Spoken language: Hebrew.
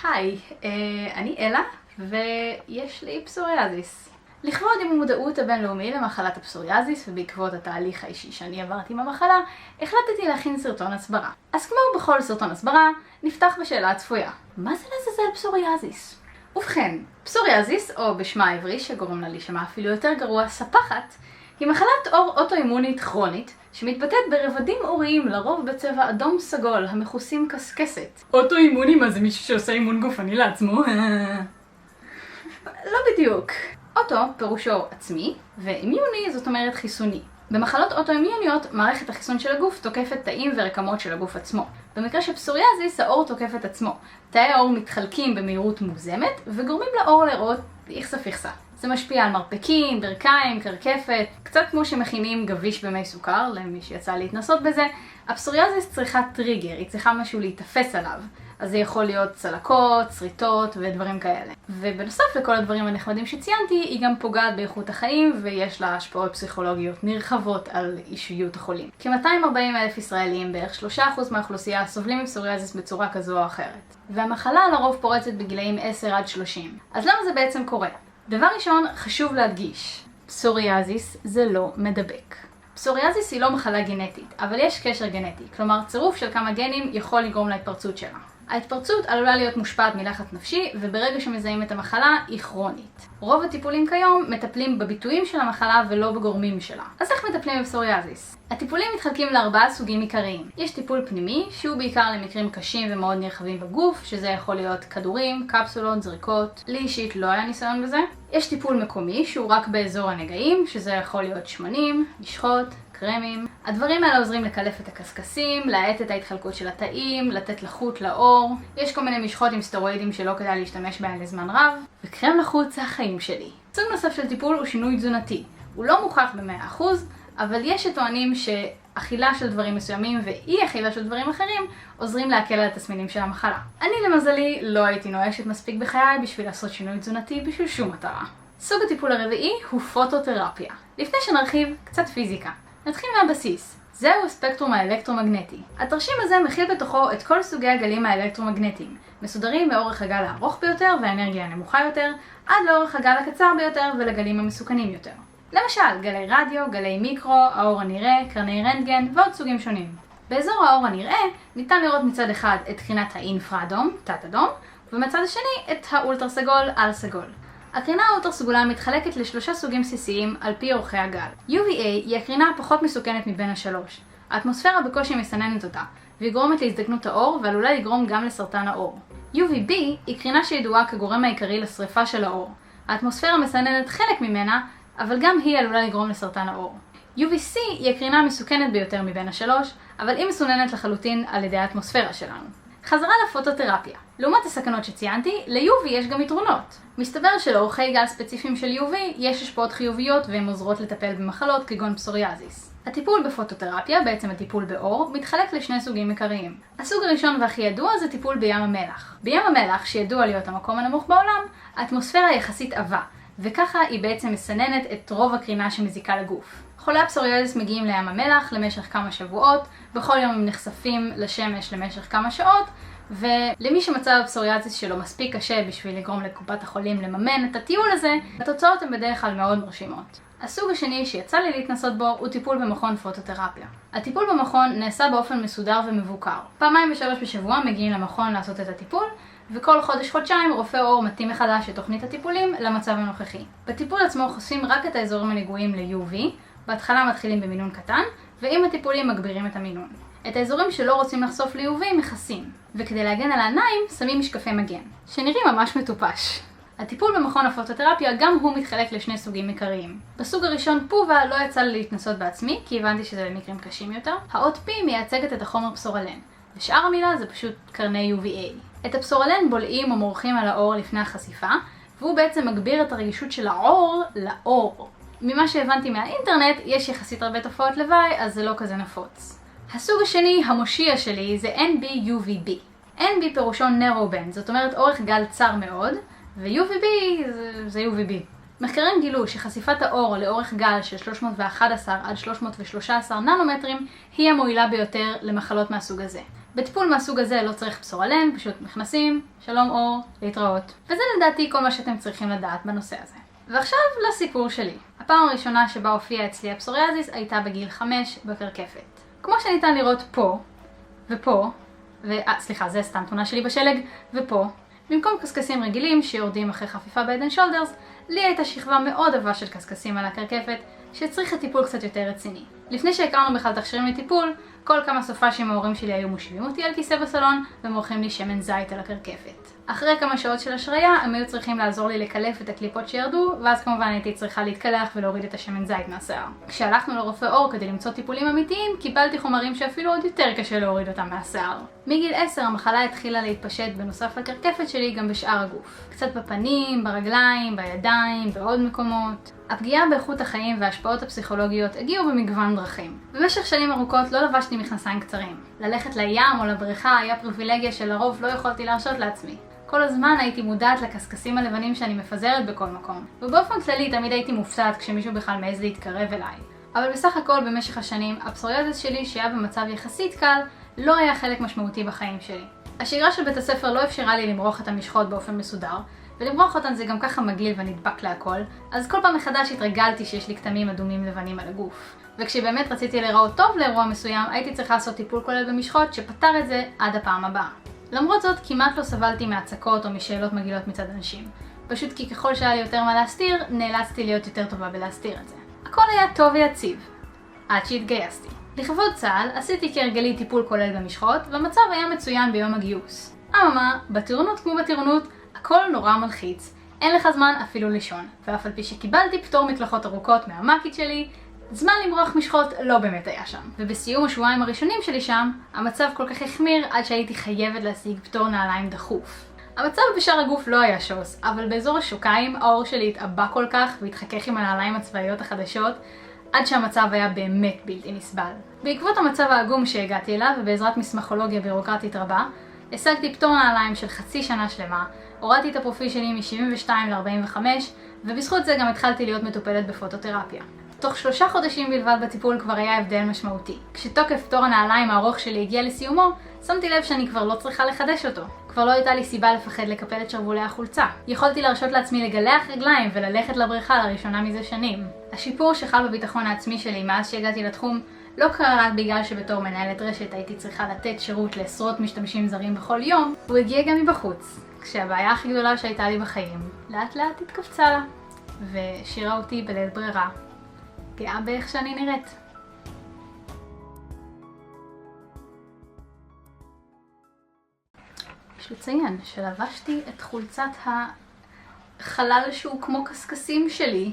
היי, אני אלה, ויש לי פסוריאזיס. לכבוד יום המודעות הבינלאומי למחלת הפסוריאזיס, ובעקבות התהליך האישי שאני עברתי עם המחלה, החלטתי להכין סרטון הסברה. אז כמו בכל סרטון הסברה, נפתח בשאלה הצפויה. מה זה לעזאזל פסוריאזיס? ובכן, פסוריאזיס, או בשמה העברי שגורם לה להישמע אפילו יותר גרוע, ספחת, היא מחלת עור אוטואימונית כרונית, שמתבטאת ברבדים עוריים לרוב בצבע אדום סגול המכוסים קסקסת. אוטואימוני מה זה מישהו שעושה אימון גופני לעצמו? לא בדיוק. אוטו פירושו עצמי, ואימיוני זאת אומרת חיסוני. במחלות אוטואימיוניות, מערכת החיסון של הגוף תוקפת תאים ורקמות של הגוף עצמו. במקרה של פסוריאזיס, העור תוקף את עצמו. תאי העור מתחלקים במהירות מוגזמת, וגורמים לעור להיראות איכסה פיכסה. זה משפיע על מרפקים, ברכיים, קרקפת, קצת כמו שמכינים גביש במי סוכר, למי שיצא להתנסות בזה. הפסוריאזיס צריכה טריגר, היא צריכה משהו להתאפס עליו. אז זה יכול להיות צלקות, שריטות ודברים כאלה. ובנוסף לכל הדברים הנחמדים שציינתי, היא גם פוגעת באיכות החיים ויש לה השפעות פסיכולוגיות נרחבות על אישיות החולים. כ-240,000 ישראלים, בערך 3% מהאוכלוסייה, סובלים מפסוריאזיס בצורה כזו או אחרת. והמחלה לרוב פורצת בגילאים 10 עד 30. אז למה זה בעצם קורה? דבר ראשון, חשוב להדגיש, פסוריאזיס זה לא מדבק. פסוריאזיס היא לא מחלה גנטית, אבל יש קשר גנטי, כלומר צירוף של כמה גנים יכול לגרום להתפרצות שלה. ההתפרצות עלולה להיות מושפעת מלחץ נפשי, וברגע שמזהים את המחלה היא כרונית. רוב הטיפולים כיום מטפלים בביטויים של המחלה ולא בגורמים שלה. אז איך מטפלים בפסוריאזיס? הטיפולים מתחלקים ל4 סוגים עיקריים. יש טיפול פנימי, שהוא בעיקר למקרים קשים ומאוד נרחבים בגוף, שזה יכול להיות כדורים, קפסולות, זריקות. לי אישית לא היה ניסיון בזה. יש טיפול מקומי, שהוא רק באזור הנגעים, שזה יכול להיות שמנים, משחות, קרמים. הדברים האלה עוזרים לקלף את הקסקסים, להאט את ההתחלקות של התאים, לתת לחות לעור. יש כל מיני משחות עם סטרואידים שלא כדאי להשתמש בהן לזמן רב. וקרם לחוט זה החיים שלי. סוג נוסף של טיפול הוא שינוי תזונתי. הוא לא מוכח ב100%, אבל יש שטוענים שאכילה של דברים מסוימים ואי אכילה של דברים אחרים עוזרים להקל על התסמינים של המחלה. אני למזלי לא הייתי נואשת מספיק בחיי בשביל לעשות שינוי תזונתי בשביל שום מטרה. סוג הטיפול הרביעי הוא פוטותרפיה. לפני שנרחיב, קצת פיזיקה. נתחיל מהבסיס. זהו הספקטרום האלקטרומגנטי. התרשים הזה מכיל בתוכו את כל סוגי הגלים האלקטרומגנטיים, מסודרים מאורך הגל הארוך ביותר והאנרגיה הנמוכה יותר, עד לאורך הגל הקצר ביותר ולגלים המסוכנים יותר. למשל, גלי רדיו, גלי מיקרו, האור הנראה, קרני רנטגן ועוד סוגים שונים. באזור האור הנראה ניתן לראות מצד אחד את קרינת האינפרה-אדום, תת-אדום, ומצד השני את האולטרה סגול על סגול. הקרינה האולטרה סגולה מתחלקת לשלושה סוגים בסיסיים על פי אורכי הגל. UVA היא הקרינה הפחות מסוכנת מבין השלוש. האטמוספירה בקושי מסננת אותה, והיא גורמת להזדקנות העור ועלולה לגרום גם לסרטן העור. UVB היא קרינה שידועה כגורם העיקרי לשריפה של העור. האטמוספירה מסננת חלק ממנה, אבל גם היא עלולה לגרום לסרטן העור. UVC היא הקרינה המסוכנת ביותר מבין השלוש, אבל היא מסוננת לחלוטין על ידי האטמוספירה שלנו. חזרה לפוטותרפיה. לעומת הסכנות שציינתי, ל-UV יש גם יתרונות. מסתבר שלאורכי גל ספציפיים של UV יש השפעות חיוביות והן עוזרות לטפל במחלות כגון פסוריאזיס. הטיפול בפוטותרפיה, בעצם הטיפול באור, מתחלק לשני סוגים עיקריים. הסוג הראשון והכי ידוע זה טיפול בים המלח. בים המלח, שידוע להיות המקום הנמוך בעולם, האטמוספירה יחסית עבה, וככה היא בעצם מסננת את רוב הקרינה שמזיקה לגוף. חולי הפסוריאזיס מגיעים לים המלח למשך כמה שבועות, בכל יום הם נחשפים לשמש למשך כמה שעות, ולמי שמצב הפסוריאזיס שלו מספיק קשה בשביל לגרום לקופת החולים לממן את הטיול הזה, התוצאות הן בדרך כלל מאוד מרשימות. הסוג השני שיצא לי להתנסות בו הוא טיפול במכון פוטותרפיה. הטיפול במכון נעשה באופן מסודר ומבוקר. 2-3 בשבוע מגיעים למכון לעשות את הטיפול, וכל חודש-חודשיים רופא עור מתאים מחדש את תוכנית הטיפולים למצב הנוכחי. בטיפול עצמו חושפים רק את האזורים הנגועים ל-UV, בהתחלה מתחילים במינון קטן, ועם הטיפולים מגבירים את המינון. את האזורים שלא רוצים לחשוף ל-UV מכסים, וכדי להגן על העיניים שמים משקפי מגן, שנראים ממש מטופש. הטיפול במכון הפוטותרפיה גם הוא מתחלק לשני סוגים עיקריים. בסוג הראשון פובה לא יצא לי להתנסות בעצמי, כי הבנתי שזה למקרים קשים יותר. האות P מייצגת את החומר פסורלן, ושאר המילה זה פשוט קרני UVA. את הפסורלן בולעים או מורחים על האור לפני החשיפה, והוא בעצם מגביר את הרגישות של העור לאור. ממה שהבנתי מהאינטרנט, יש יחסית הרבה תופעות לוואי, אז זה לא כזה נפוץ. הסוג השני, המושיע שלי, זה NB-UVB. NB פירושו narrow band, זאת אומרת אורך גל צר מאוד, ו-UVB זה UVB. מחקרים גילו שחשיפת האור לאורך גל של 311 עד 313 ננומטרים היא המועילה ביותר למחלות מהסוג הזה. בטיפול מהסוג הזה לא צריך בשורה לן, פשוט נכנסים, שלום אור, להתראות. וזה לדעתי כל מה שאתם צריכים לדעת בנושא הזה. ועכשיו לסיפור שלי. הפעם הראשונה שבה הופיעה אצלי הפסוריאזיס הייתה בגיל 5 בקרקפת. כמו שניתן לראות פה, ופה, סליחה, זה סתם תמונה שלי בשלג, ופה, במקום קסקסים רגילים שיורדים אחרי חפיפה ב-Head and Shoulders, לי הייתה שכבה מאוד עבה של קסקסים על הקרקפת, שצריכה טיפול קצת יותר רציני. לפני שהכרנו בכלל תכשירים לטיפול, כל כמה סופ"שים ההורים שלי היו מושיבים אותי על כיסא בסלון ומורחים לי שמן זית על הקרקפת. אחרי כמה שעות של השריה, הם היו צריכים לעזור לי לקלף את הקליפות שירדו, ואז כמובן הייתי צריכה להתקלח ולהוריד את השמן זית מהשיער. כשהלכנו לרופא עור כדי למצוא טיפולים אמיתיים, קיבלתי חומרים שאפילו עוד יותר קשה להוריד אותם מהשיער. מגיל 10 המחלה התחילה להתפשט בנוסף לקרקפת שלי גם בשאר הגוף. קצת בפנים, ברגליים, בידיים, בעוד מקומות. הפגיעה באיכות החיים וההשפעות הפסיכולוגיות הגיעו במגוון דרכים. במשך שנים ארוכות לא לבשתי מכנסיים קצרים. ללכת לים או לבריכה היה פריבילגיה שלרוב לא יכולתי להרשות לעצמי. כל הזמן הייתי מודעת לקסקסים הלבנים שאני מפזרת בכל מקום. ובאופן כללי תמיד הייתי מופתעת כשמישהו בכלל מעז להתקרב אליי. אבל בסך הכל במשך השנים, הפסוריאזיס שלי שהיה במצב יחסית קל, לא היה חלק משמעותי בחיים שלי. השגרה של בית הספר לא אפשרה לי למרוח את המשחות באופן מסודר, ולמרוח אותן זה גם ככה מגעיל ונדבק להכל, אז כל פעם מחדש התרגלתי שיש לי כתמים אדומים לבנים על הגוף. וכשבאמת רציתי להיראות טוב לאירוע מסוים, הייתי צריכה לעשות טיפול כולל במשחות שפתר את זה עד הפעם הבאה. למרות זאת, כמעט לא סבלתי מהצקות או משאלות מגעילות מצד אנשים. פשוט כי ככל שהיה לי יותר מה להסתיר, נאלצתי להיות יותר טובה בלהסתיר את זה. הכל היה טוב ויציב. עד שהתגייסתי. לכבוד צה"ל, עשיתי כהרגלי טיפול כולל במשחות, והמצב היה מצוין ביום הגיוס. אממה, בטירונות כמו בטירונות, הכל נורא מלחיץ. אין לך זמן אפילו לישון. ואף על פי שקיבלתי פטור מקלחות ארוכות מהמאקית שלי, זמן למרוח משחות לא באמת היה שם. ובסיום השבועיים הראשונים שלי שם, המצב כל כך החמיר עד שהייתי חייבת להשיג פטור נעליים דחוף. המצב בשאר הגוף לא היה שוס, אבל באזור השוקיים העור שלי התעבה כל כך והתחכך עם הנעליים הצבאיות החדשות, עד שהמצב היה באמת בלתי נסבל. בעקבות המצב העגום שהגעתי אליו ובעזרת מסמכולוגיה בירוקרטית רבה, השגתי פטור נעליים של חצי שנה שלמה, הורדתי את הפרופיל שלי מ-72 ל-45, ובזכות זה גם התחלתי להיות מטופלת בפוטותרפיה. תוך 3 חודשים בלבד בטיפול כבר היה הבדל משמעותי. כשתוקף פטור הנעליים הארוך שלי הגיע לסיומו, שמתי לב שאני כבר לא צריכה לחדש אותו. כבר לא הייתה לי סיבה לפחד לקפל את שרוולי החולצה. יכולתי להרשות לעצמי לגלח רגליים וללכת לבריכה לראשונה מזה שנים. השיפור שחל בביטחון העצמי שלי מאז שהגעתי לתחום לא קרה רק בגלל שבתור מנהלת רשת הייתי צריכה לתת שירות לעשרות משתמשים זרים בכל יום, הוא הגיע גם מבחוץ. כשהבעיה הכי גדולה שהייתה לי בחיים, לאט לאט התכווצה לה, והשאירה אותי בלית ברירה. גאה באיך שאני נראית. יש לציין שלבשתי את חולצת החלל שהוא כמו קסקסים שלי